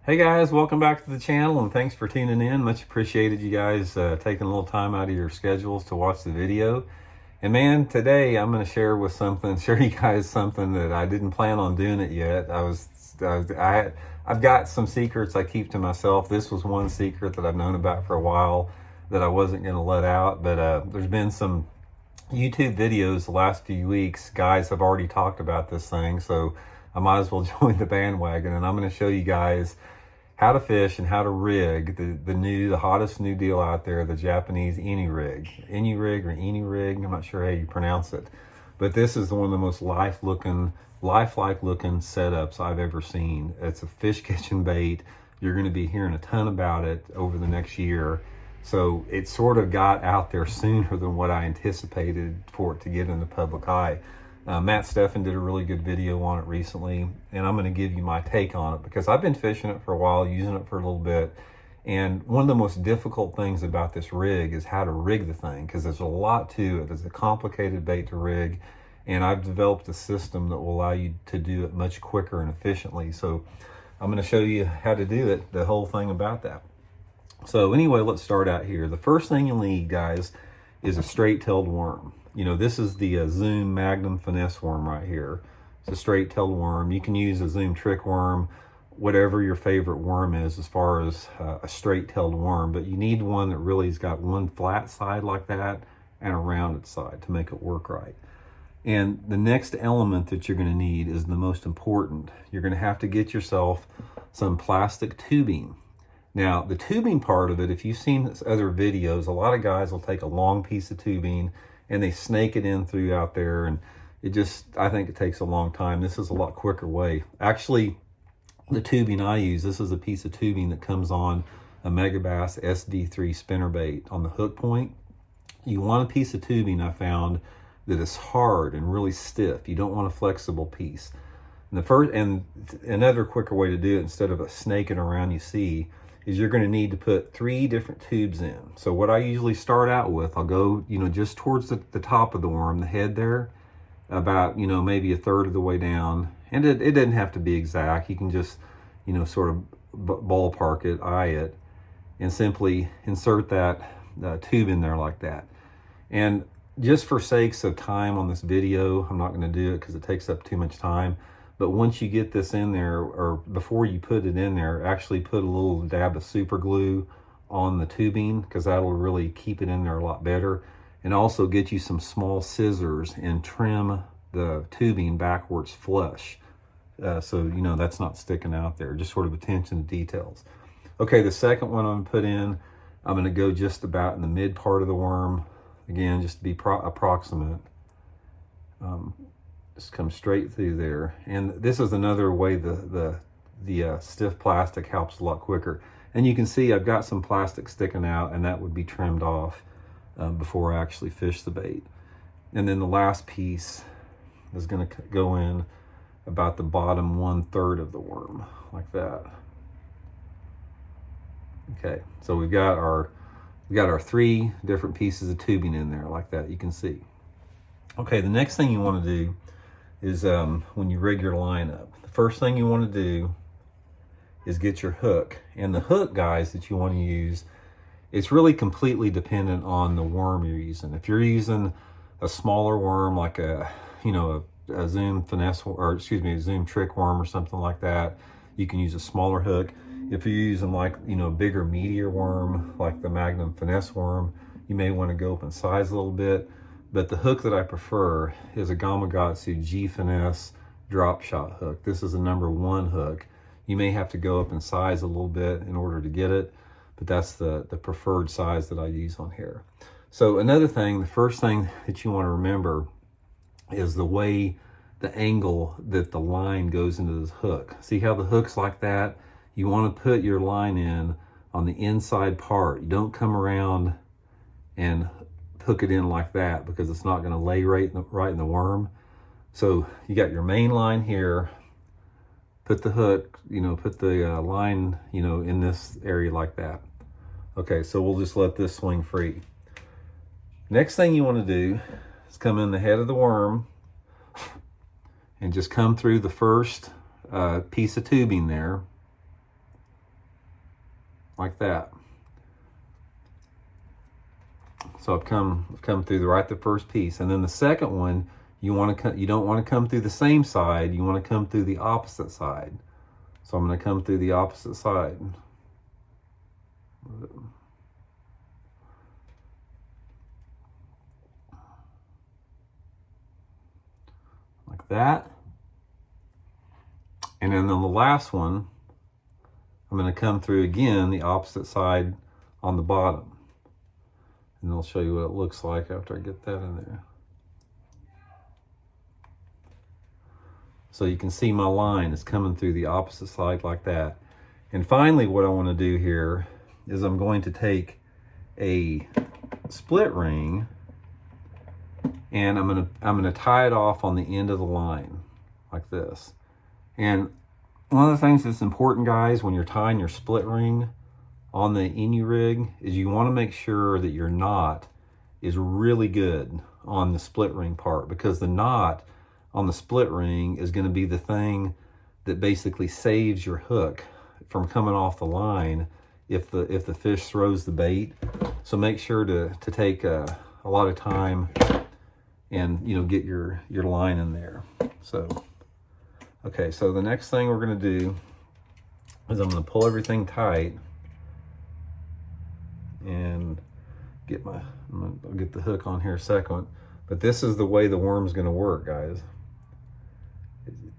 Hey guys, welcome back to the channel and thanks for tuning in. Much appreciated you guys taking a little time out of your schedules to watch the video. And man, today I'm going to share you guys something that I didn't plan on doing it yet. I've got some secrets I keep to myself. This was one secret that I've known about for a while that I wasn't going to let out, but there's been some YouTube videos the last few weeks. Guys have already talked about this thing, so I might as well join the bandwagon, and I'm going to show you guys how to fish and how to rig the hottest new deal out there, the Japanese Inurig. Inurig, I'm not sure how you pronounce it. But this is one of the most lifelike looking setups I've ever seen. It's a fish kitchen bait. You're going to be hearing a ton about it over the next year. So it sort of got out there sooner than what I anticipated for it to get in the public eye. Matt Steffen did a really good video on it recently, and I'm going to give you my take on it because I've been fishing it for a while, using it for a little bit. And one of the most difficult things about this rig is how to rig the thing, because there's a lot to it. It's a complicated bait to rig, and I've developed a system that will allow you to do it much quicker and efficiently. So I'm going to show you how to do it, the whole thing about that. So anyway, let's start out here. The first thing you'll need, guys, is a straight-tailed worm. You know, this is the Zoom Magnum Finesse worm right here. It's a straight-tailed worm. You can use a Zoom trick worm, whatever your favorite worm is as far as a straight-tailed worm, but you need one that really has got one flat side like that and a rounded side to make it work right. And the next element that you're going to need is the most important. You're going to have to get yourself some plastic tubing. Now, the tubing part of it, if you've seen other videos, a lot of guys will take a long piece of tubing and they snake it in through out there, and I think it takes a long time. This is a lot quicker way. Actually, the tubing I use, this is a piece of tubing that comes on a Megabass SD3 spinnerbait on the hook point. You want a piece of tubing, I found, that is hard and really stiff. You don't want a flexible piece. And another quicker way to do it, instead of a snaking around you see, is you're going to need to put 3 different tubes in. So what I usually start out with, I'll go, just towards the top of the worm, the head there, about, maybe a third of the way down. And it doesn't have to be exact. You can just, sort of ballpark it, eye it, and simply insert that tube in there like that. And just for sakes of time on this video, I'm not going to do it because it takes up too much time. But once you get this in there, or before you put it in there, actually put a little dab of super glue on the tubing, because that'll really keep it in there a lot better. And also get you some small scissors and trim the tubing backwards flush. So, that's not sticking out there. Just sort of attention to details. Okay, the second one I'm going to put in, I'm going to go just about in the mid part of the worm. Again, just to be approximate. Just come straight through there. And this is another way the stiff plastic helps a lot quicker. And you can see I've got some plastic sticking out, and that would be trimmed off before I actually fish the bait. And then the last piece is going to go in about the bottom 1/3 of the worm, like that. Okay, so we've got our 3 different pieces of tubing in there, like that, you can see. Okay, the next thing you want to do is when you rig your line up, the first thing you want to do is get your hook. And the hook, guys, that you want to use, it's really completely dependent on the worm you're using. If you're using a smaller worm like a Zoom finesse, or excuse me, a Zoom trick worm or something like that, you can use a smaller hook. If you're using like, a bigger, meatier worm like the Magnum Finesse worm, you may want to go up in size a little bit. But the hook that I prefer is a Gamakatsu G Finesse drop shot hook. This is a #1 hook. You may have to go up in size a little bit in order to get it, but that's the preferred size that I use on here. So another thing, the first thing that you want to remember is the angle that the line goes into this hook. See how the hook's like that? You want to put your line in on the inside part. You don't come around and hook it in like that, because it's not going to lay right in the worm. So you got your main line here, put the hook, put the line, in this area like that. Okay, so we'll just let this swing free. Next thing you want to do is come in the head of the worm and just come through the first piece of tubing there. like that. So I've come through the first piece, and then the second one, you don't want to come through the same side. You want to come through the opposite side. So I'm going to come through the opposite side. Like that. And then on the last one, I'm going to come through again the opposite side on the bottom. And I'll show you what it looks like after I get that in there. So you can see my line is coming through the opposite side like that. And finally, what I want to do here is I'm going to take a split ring and I'm going to tie it off on the end of the line like this. And one of the things that's important, guys, when you're tying your split ring on the Inurig is you want to make sure that your knot is really good on the split ring part, because the knot on the split ring is going to be the thing that basically saves your hook from coming off the line if the fish throws the bait. So make sure to take a lot of time and get your line in there. So okay, so the next thing we're going to do is I'm going to pull everything tight and I'll get the hook on here a second. But this is the way the worm's going to work, guys.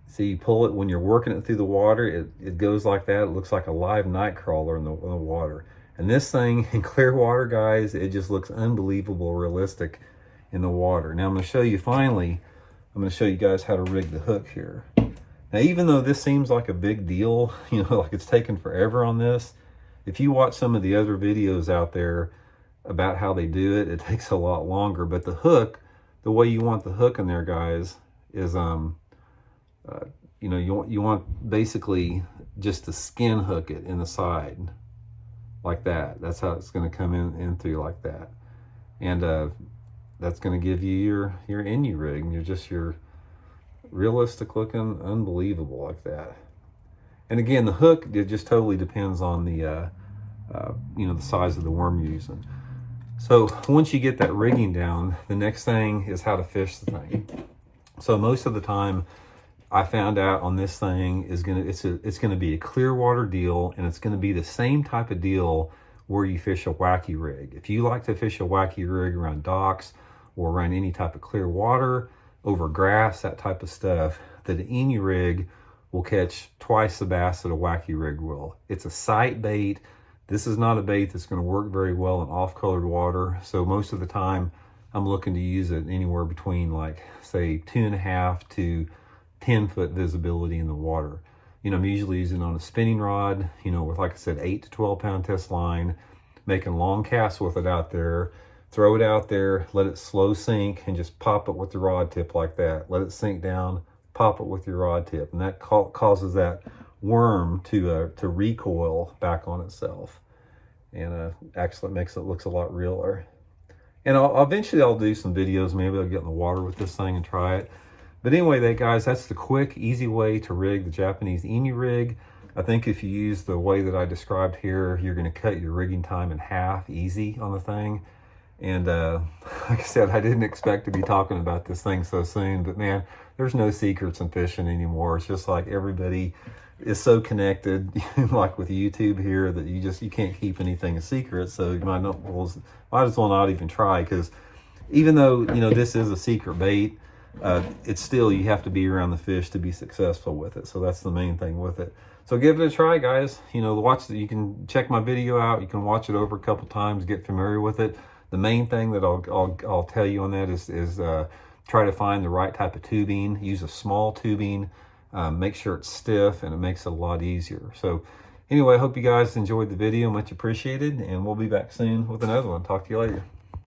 See, you pull it when you're working it through the water, it goes like that. It looks like a live night crawler in the water. And this thing in clear water, guys, it just looks unbelievable realistic in the water. Now I'm going to show you finally, I'm going to show you guys how to rig the hook here. Now, even though this seems like a big deal, like it's taken forever on this, if you watch some of the other videos out there about how they do it, it takes a lot longer. But the hook, the way you want the hook in there, guys, is you want basically just to skin hook it in the side like that. That's how it's going to come in through like that, and that's going to give you your Inurig. You're just your realistic looking, unbelievable like that. And again, the hook, it just totally depends on the the size of the worm you're using. So once you get that rigging down, the next thing is how to fish the thing. So most of the time, I found out on this thing is it's gonna be a clear water deal, and it's gonna be the same type of deal where you fish a wacky rig. If you like to fish a wacky rig around docks or around any type of clear water, over grass, that type of stuff, the Inurig will catch twice the bass that a wacky rig will. It's a sight bait. This is not a bait that's going to work very well in off-colored water. So most of the time, I'm looking to use it anywhere between, like, say, 2.5 to 10 foot visibility in the water. I'm usually using it on a spinning rod, with, like I said, 8 to 12 pound test line, making long casts with it out there. Throw it out there, let it slow sink, and just pop it with the rod tip like that. Let it sink down, pop it with your rod tip, and that causes that worm to recoil back on itself, and actually makes it looks a lot realer. And eventually I'll do some videos. Maybe I'll get in the water with this thing and try it. But anyway, guys, that's the quick, easy way to rig the Japanese Inurig. I think if you use the way that I described here, you're going to cut your rigging time in half easy on the thing. And like I said, I didn't expect to be talking about this thing so soon, but man, there's no secrets in fishing anymore. It's just like everybody is so connected, like with YouTube here, that you can't keep anything a secret. So you might as well not even try, because even though this is a secret bait, it's still, you have to be around the fish to be successful with it. So that's the main thing with it. So give it a try, guys. You can check my video out. You can watch it over a couple times, get familiar with it. The main thing that I'll tell you on that is try to find the right type of tubing. Use a small tubing. Make sure it's stiff, and it makes it a lot easier. So anyway, I hope you guys enjoyed the video. Much appreciated, and we'll be back soon with another one. Talk to you later.